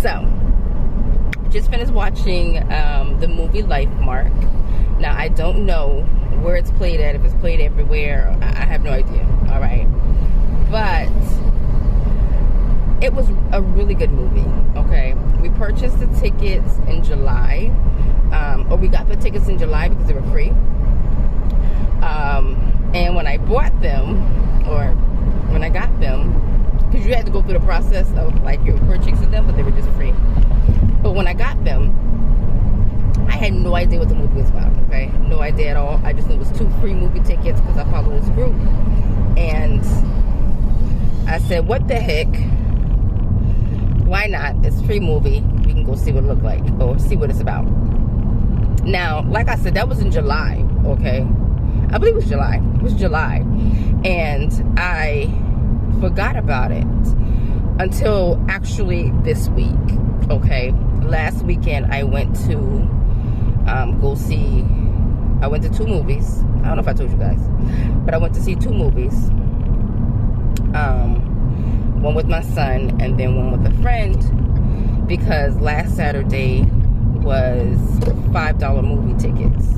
So, just finished watching the movie Life Mark. Now, I don't know where it's played at, if it's played everywhere. I have no idea, all right? But it was a really good movie, okay? We purchased the tickets in July, or we got the tickets in July because they were free. And when I bought them, or when I got them, because you had to go through the process of like you were purchasing them, but they were just free. But when I got them, I had no idea what the movie was about, okay? No idea at all. I just knew it was 2 free movie tickets because I follow this group. And I said, what the heck? Why not? It's a free movie. We can go see what it looked like or see what it's about. Now, like I said, that was in July, okay? I believe it was July. It was July. And I forgot about it until actually this week, okay? Last weekend, I went to I went to 2 movies. I don't know if I told you guys, but I went to see 2 movies. One with my son and then one with a friend, because last Saturday was $5 movie tickets.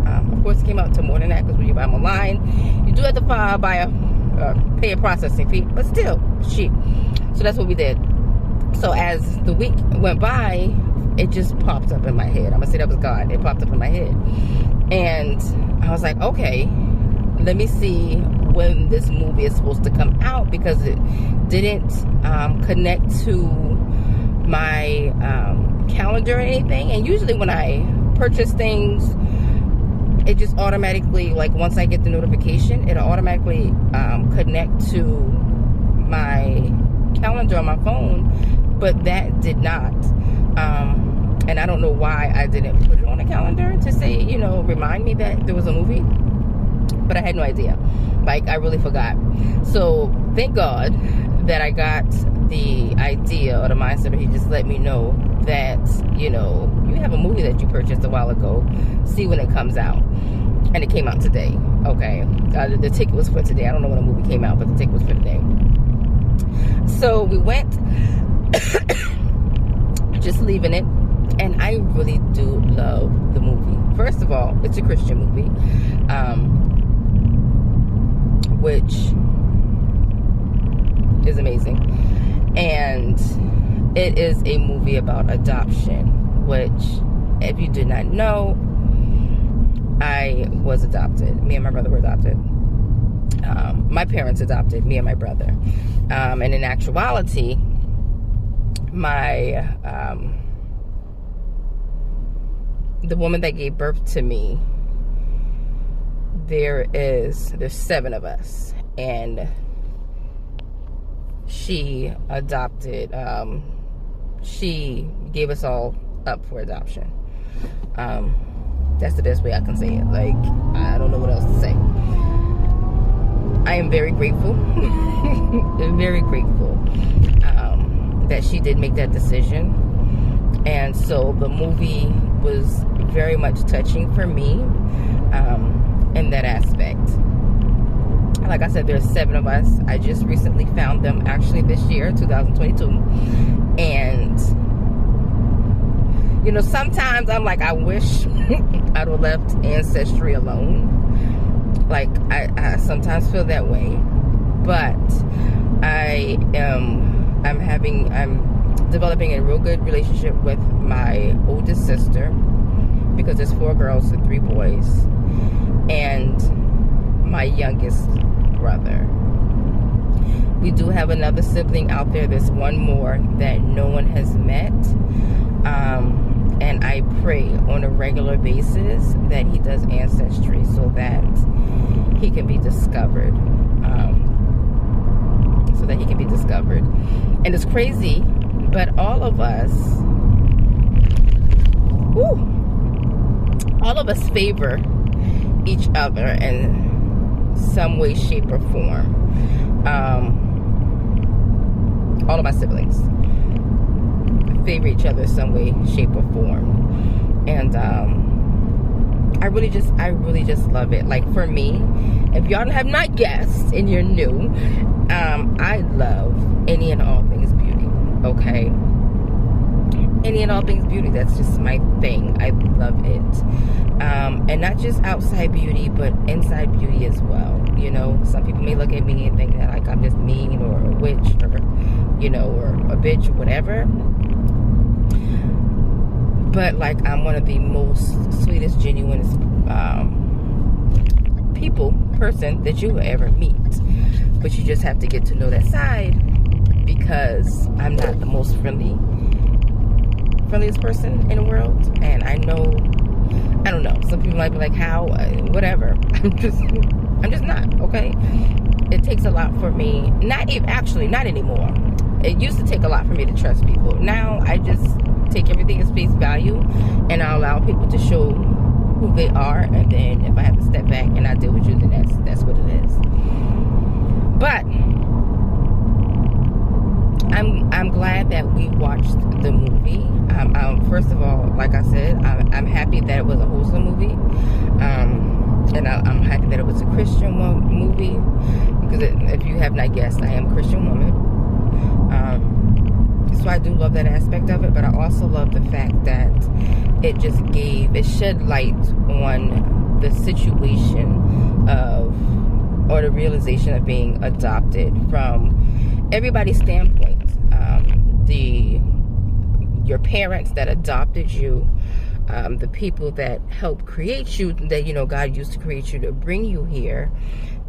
Of course, it came out to more than that because when you buy them online, you do have to pay a processing fee, but still cheap. So that's what we did. So as the week went by, it just popped up in my head. I'm gonna say that was God. It popped up in my head, and I was like, okay, let me see when this movie is supposed to come out, because it didn't connect to my calendar or anything. And usually when I purchase things, it just automatically, like once I get the notification, it'll automatically connect to my calendar on my phone, but that did not. And I don't know why I didn't put it on the calendar to say, you know, remind me that there was a movie, but I had no idea. Like, I really forgot. So thank God that I got the idea or the mindset, or he just let me know that, you know, you have a movie that you purchased a while ago, see when it comes out. And it came out today, okay? The ticket was for today. I don't know when the movie came out, but the ticket was for today. So we went, just leaving it, and I really do love the movie. First of all, it's a Christian movie, which is amazing. And it is a movie about adoption, which, if you did not know, I was adopted. Me and my brother were adopted. My parents adopted me and my brother. And in actuality, the woman that gave birth to me, there's 7 of us, and she adopted, she gave us all up for adoption. That's the best way I can say it. Like, I don't know what else to say. I am very grateful, very grateful that she did make that decision. And so the movie was very much touching for me in that aspect. Like I said, there's 7 of us. I just recently found them, actually this year, 2022. And, you know, sometimes I'm like, I wish I'd have left Ancestry alone. Like, I sometimes feel that way. But I'm developing a real good relationship with my oldest sister, because there's 4 girls and 3 boys, and my youngest brother. We do have another sibling out there. There's one more that no one has met, and I pray on a regular basis that he does Ancestry so that he can be discovered. And it's crazy, but all of us favor each other in some way, shape, or form. All of my siblings favor each other in some way, shape, or form. And I really just love it. Like, for me, if y'all have not guessed and you're new, I love any and all things beauty, okay? any and all things beauty. That's just my thing. I love it. And not just outside beauty, but inside beauty as well. You know, some people may look at me and think that like I'm just mean or a witch or, you know, or a bitch or whatever. But like I'm one of the most sweetest, genuinest person that you will ever meet. But you just have to get to know that side, because I'm not the most friendliest person in the world. And I don't know, some people might be like, how, whatever. I'm just not, okay? It takes a lot for me, not anymore. It used to take a lot for me to trust people. Now I just take everything as face value, and I allow people to show who they are, and then if I have to step back and I deal with you, then that's what it is. But I'm glad that we watched the movie. First of all, like I said, I'm happy that it was a wholesome movie, and I'm happy that it was a Christian movie, because if you have not guessed, I am a Christian woman. So I do love that aspect of it, but I also love the fact that it shed light on the situation or the realization of being adopted from everybody's standpoint. Your parents that adopted you, the people that helped create you, that, you know, God used to create you to bring you here,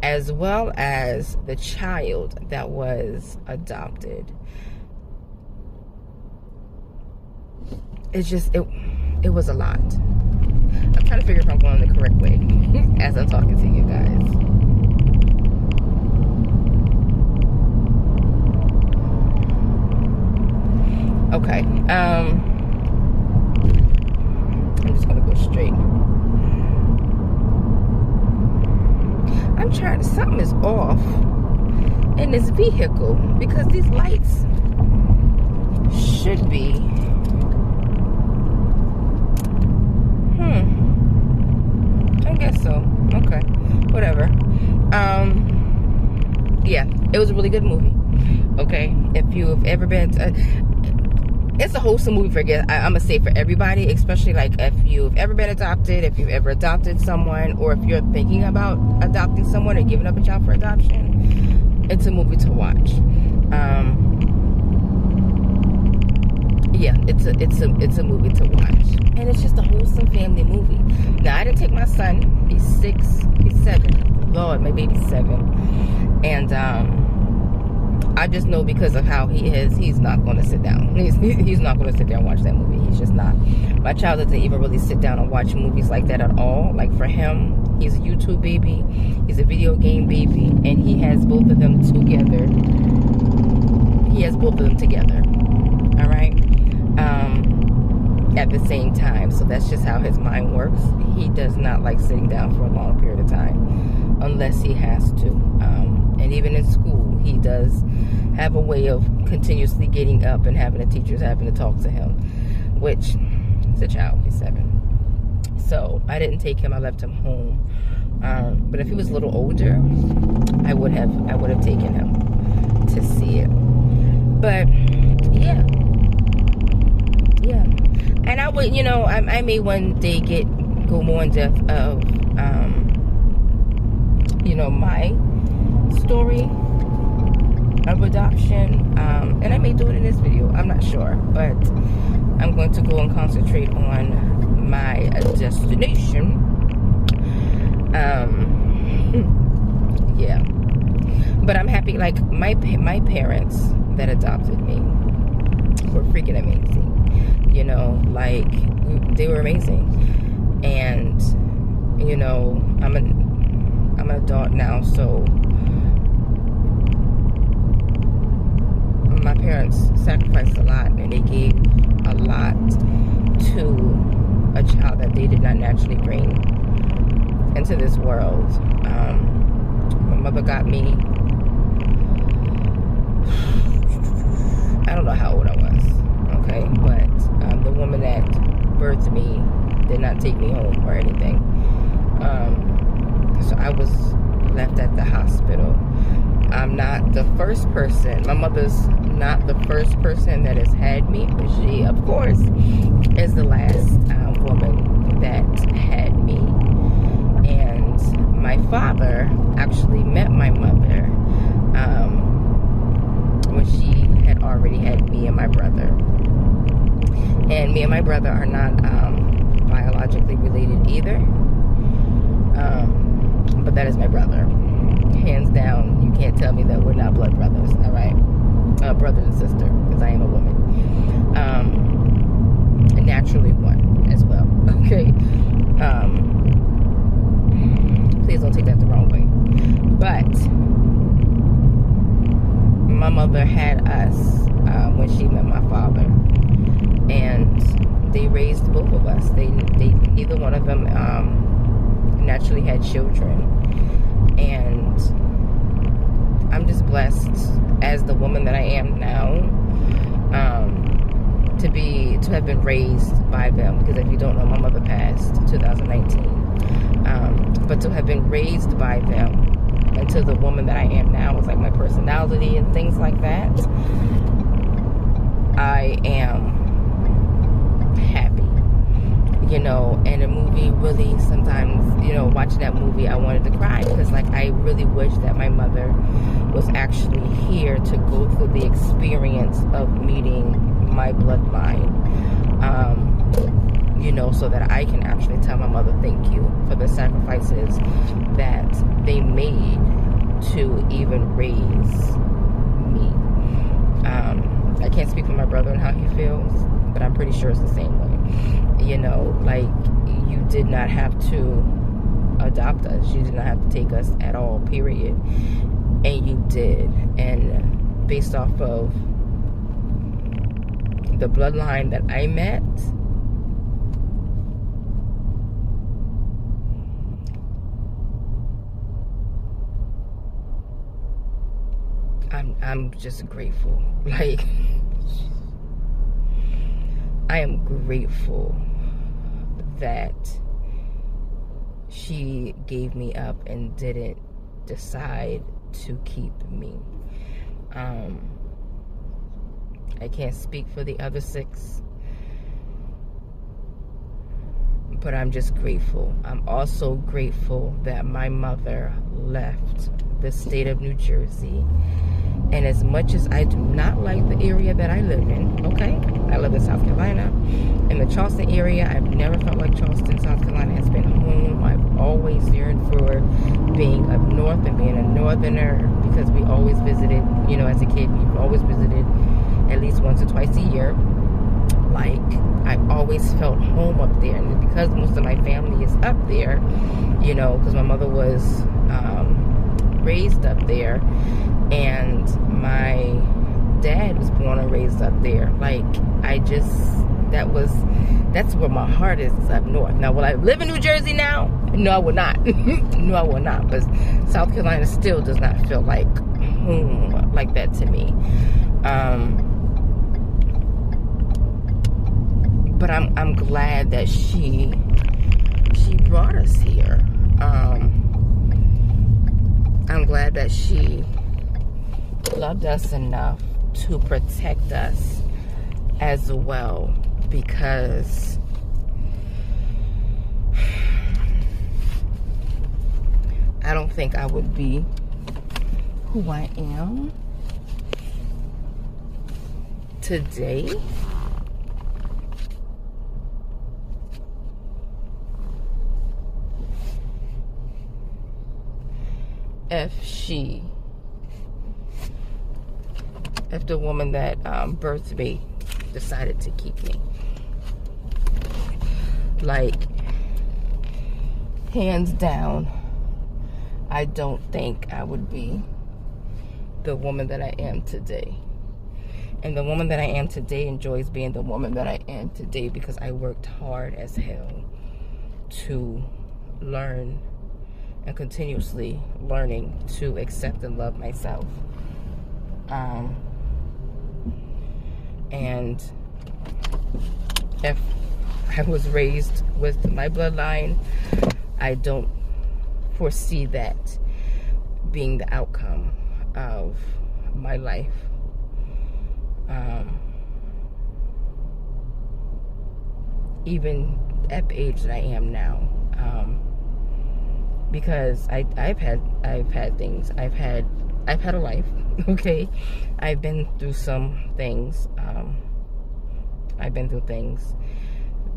as well as the child that was adopted. It's just, it was a lot. I'm trying to figure if I'm going the correct way as I'm talking to you guys. Okay, I'm just gonna go straight. I'm trying, something is off in this vehicle, because these lights should be, I guess so. Okay, whatever. Yeah, it was a really good movie. Okay, if you've ever been to, it's a wholesome movie for, I'm gonna say, for everybody, especially like if you've ever been adopted, if you've ever adopted someone, or if you're thinking about adopting someone or giving up a child for adoption. It's a movie to watch. Yeah, it's a movie to watch, and it's just a wholesome family movie. Now, I didn't take my son. He's 7. Lord, my baby's 7, and I just know because of how he is, he's not going to sit down. He's not going to sit there and watch that movie. He's just not. My child doesn't even really sit down and watch movies like that at all. Like, for him, he's a YouTube baby, he's a video game baby, and he has both of them together. All right. At the same time. So that's just how his mind works. He does not like sitting down for a long period of time unless he has to. And even in school, he does have a way of continuously getting up and having the teachers having to talk to him, which he's a child. He's 7. So I didn't take him. I left him home. But if he was a little older, I would have taken him to see it. But yeah. And I would, you know, I may one day go more in depth of, you know, my story of adoption, and I may do it in this video. I'm not sure, but I'm going to go and concentrate on my destination. Yeah, but I'm happy. Like my parents that adopted me were freaking amazing. You know, like, they were amazing. And, you know, I'm an adult now, so my parents sacrificed a lot, and they gave a lot to a child that they did not naturally bring into this world. My mother got me, I don't know how old I was, okay, but the woman that birthed me did not take me home or anything. So I was left at the hospital. I'm not the first person. My mother's not the first first person that has had me, but she, of course, is the last woman that had me. And my father actually met my mother when she had already had me and my brother. And me and my brother are not biologically related either. But that is my brother. Hands down, you can't tell me that we're not blood brothers, all right? Brother and sister, because I am a woman. And naturally one as well, okay? Please don't take that the wrong way. But my mother had us when she met my father. And they raised both of us. They neither one of them naturally had children. And I'm just blessed as the woman that I am now to have been raised by them, because if you don't know, my mother passed 2019, but to have been raised by them into the woman that I am now, with like my personality and things like that, I am happy. You know, and a movie really sometimes, you know, watching that movie, I wanted to cry, because like I really wish that my mother was actually here to go through the experience of meeting my bloodline, you know, so that I can actually tell my mother thank you for the sacrifices that they made to even raise me. I can't speak for my brother and how he feels, but I'm pretty sure it's the same way. You know, like, you did not have to adopt us. You did not have to take us at all, period. And you did. And based off of the bloodline that I met, I'm just grateful. Like, I am grateful that she gave me up and didn't decide to keep me. I can't speak for the other 6, but I'm just grateful. I'm also grateful that my mother left the state of New Jersey. And as much as I do not like the area that I live in, okay? I live in South Carolina. In the Charleston area, I've never felt like Charleston, South Carolina has been home. I've always yearned for being up north and being a northerner, because we always visited, you know, as a kid, we've always visited at least once or twice a year. Like, I always felt home up there. And because most of my family is up there, you know, because my mother was raised up there, and my dad was born and raised up there. Like, that's where my heart is up north. Now, will I live in New Jersey now? No, I will not. No, I will not. But South Carolina still does not feel like home like that to me. But I'm glad that she brought us here. I'm glad that she loved us enough to protect us as well, because I don't think I would be who I am today if the woman that birthed me decided to keep me. Like, hands down, I don't think I would be the woman that I am today. And the woman that I am today enjoys being the woman that I am today, because I worked hard as hell to learn and continuously learning to accept and love myself. And if I was raised with my bloodline, I don't foresee that being the outcome of my life. even at the age that I am now. Because I've had things. I've had a life, okay? I've been through some things. I've been through things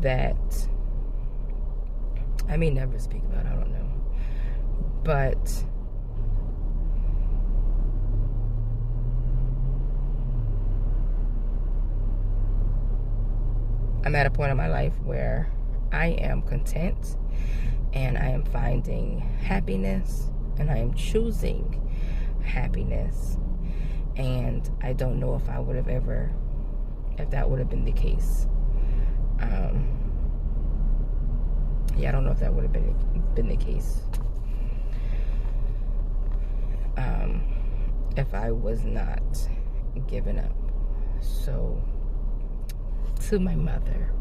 that I may never speak about, I don't know. But I'm at a point in my life where I am content, and I am finding happiness, and I am choosing happiness. And I don't know if I would have ever, if that would have been the case. Yeah, I don't know if that would have been the case. If I was not given up. So, to my mother,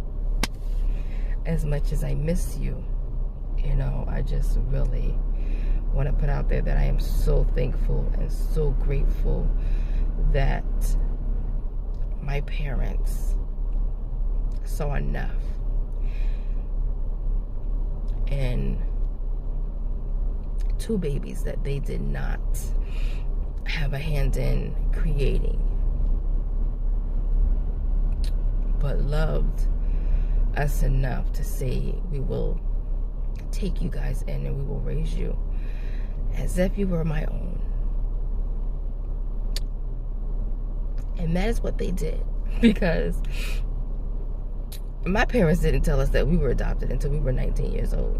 as much as I miss you, you know, I just really want to put out there that I am so thankful and so grateful that my parents saw enough in 2 babies that they did not have a hand in creating, but loved us enough to say, we will take you guys in and we will raise you as if you were my own. And that is what they did, because my parents didn't tell us that we were adopted until we were 19 years old.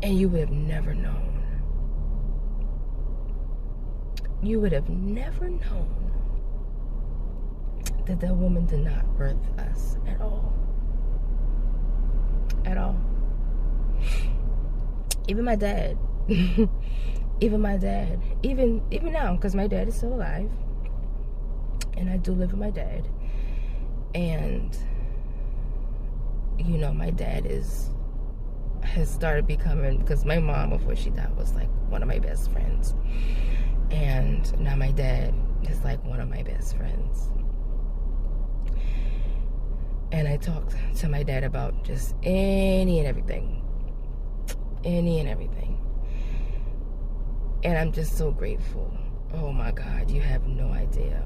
And you would have never known. You would have never known that that woman did not birth us at all. At all. Even my dad. Even my dad. Even now, because my dad is still alive. And I do live with my dad. And, you know, my dad has started becoming, because my mom, before she died, was like one of my best friends. And now my dad is like one of my best friends. And I talked to my dad about just any and everything. Any and everything. And I'm just so grateful. Oh my God, you have no idea.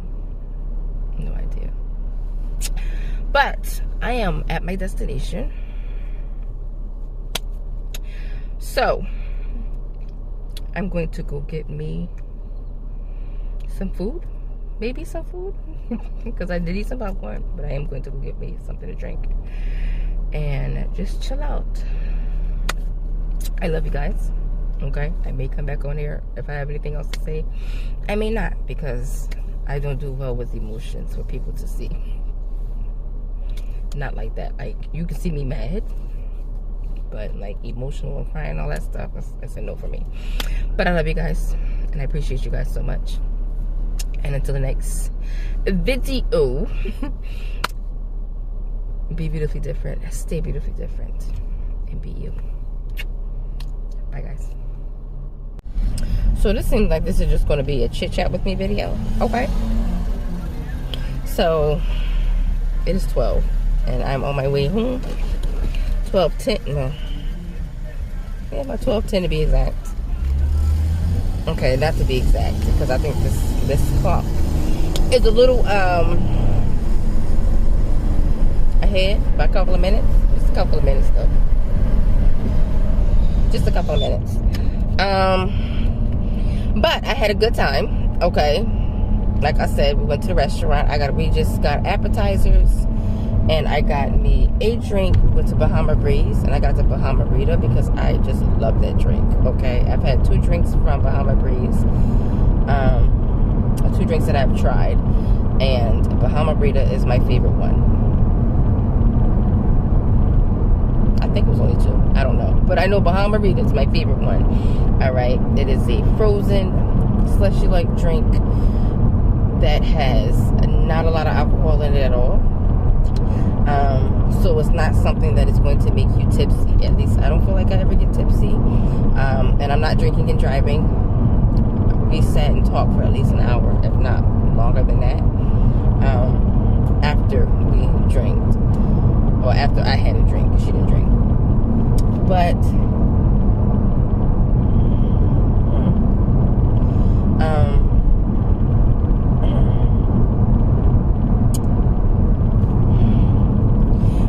No idea. But I am at my destination. So, I'm going to go get me some food. Maybe some food. Because I did eat some popcorn. But I am going to go get me something to drink. And just chill out. I love you guys. Okay? I may come back on here if I have anything else to say. I may not. Because I don't do well with emotions for people to see. Not like that. Like, you can see me mad. But like emotional and crying, all that stuff, that's a no for me. But I love you guys, and I appreciate you guys so much. And until the next video, be beautifully different, stay beautifully different, and be you. Bye guys. So this seems like this is just going to be a chit chat with me video. Okay. So it is 12, and I'm on my way home. 12:10, no. Yeah, about 12:10 to be exact. Okay, not to be exact, because I think this clock is a little ahead by a couple of minutes. Just a couple of minutes though. Just a couple of minutes. But I had a good time. Okay. Like I said, we went to the restaurant. We just got appetizers. And I got me a drink with the Bahama Breeze. And I got the Bahama Rita because I just love that drink. Okay. I've had 2 drinks from Bahama Breeze. 2 drinks that I've tried. And Bahama Rita is my favorite one. I think it was only 2. I don't know. But I know Bahama Rita is my favorite one. Alright. It is a frozen, slushy-like drink that has not a lot of alcohol in it at all. So it's not something that is going to make you tipsy. At least I don't feel like I ever get tipsy. And I'm not drinking and driving. we sat and talked for at least an hour, if not longer than that, after we drank, or after I had a drink, she didn't drink. But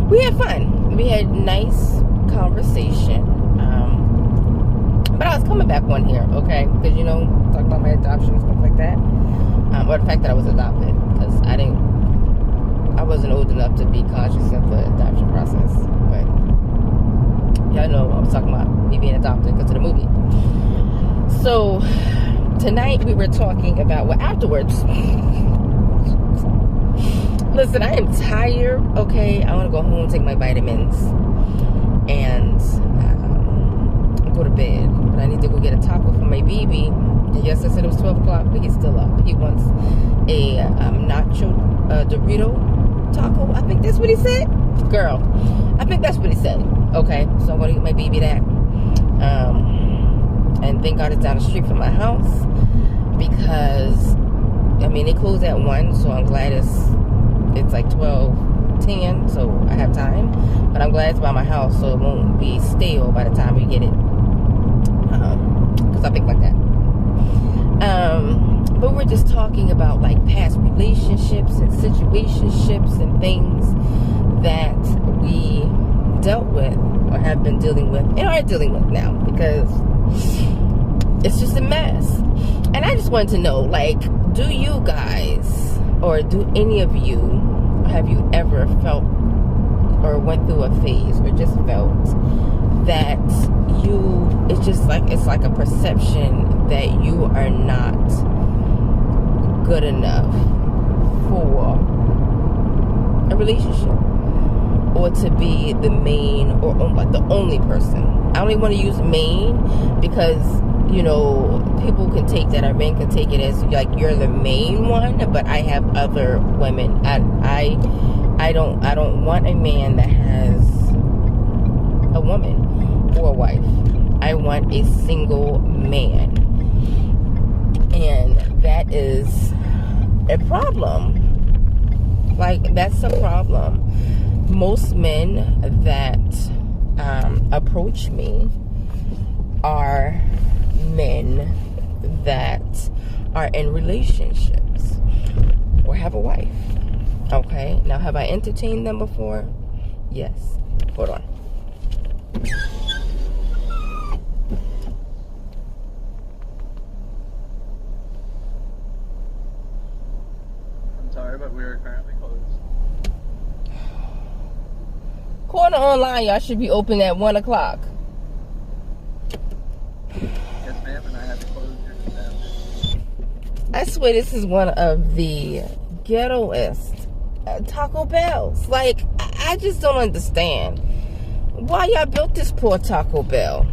we had fun. We had nice conversation. But I was coming back on here, okay? Because, you know, talking about my adoption and stuff like that. Or the fact that I was adopted. Because I wasn't old enough to be conscious of the adoption process. But y'all know I was talking about me being adopted because of the movie. So tonight we were talking about, well, afterwards. Listen, I am tired, okay? I want to go home, take my vitamins, and go to bed. But I need to go get a taco for my baby. And yes, I said it was 12 o'clock, but he's still up. He wants a nacho Dorito taco. I think that's what he said. Girl, I think that's what he said. Okay, so I'm going to get my baby that. And thank God it's down the street from my house. Because, I mean, they close at 1, so I'm glad it's like 12:10, so I have time. But I'm glad it's by my house, so it won't be stale by the time we get it. Because I think like that. But we're just talking about like past relationships and situationships and things that we dealt with or have been dealing with and are dealing with now, because it's just a mess. And I just wanted to know, like, do you guys, or do any of you, have you ever felt or went through a phase or just felt that it's like a perception that you are not good enough for a relationship, or to be the main, or like the only person? I only want to use main because, you know, people can take that, or men can take it as like you're the main one, but I have other women. I don't want a man that has a woman or a wife. I want a single man. And that is a problem. Like, that's a problem. Most men that approach me are men that are in relationships or have a wife. Okay, now have I entertained them before? Yes. Hold on. I'm sorry, but we are currently closed. Corner online, y'all should be open at 1 o'clock. Yes, ma'am, and I have to close your staff. I swear this is one of the ghettoest Taco Bells. Like, I just don't understand why y'all built this poor Taco Bell.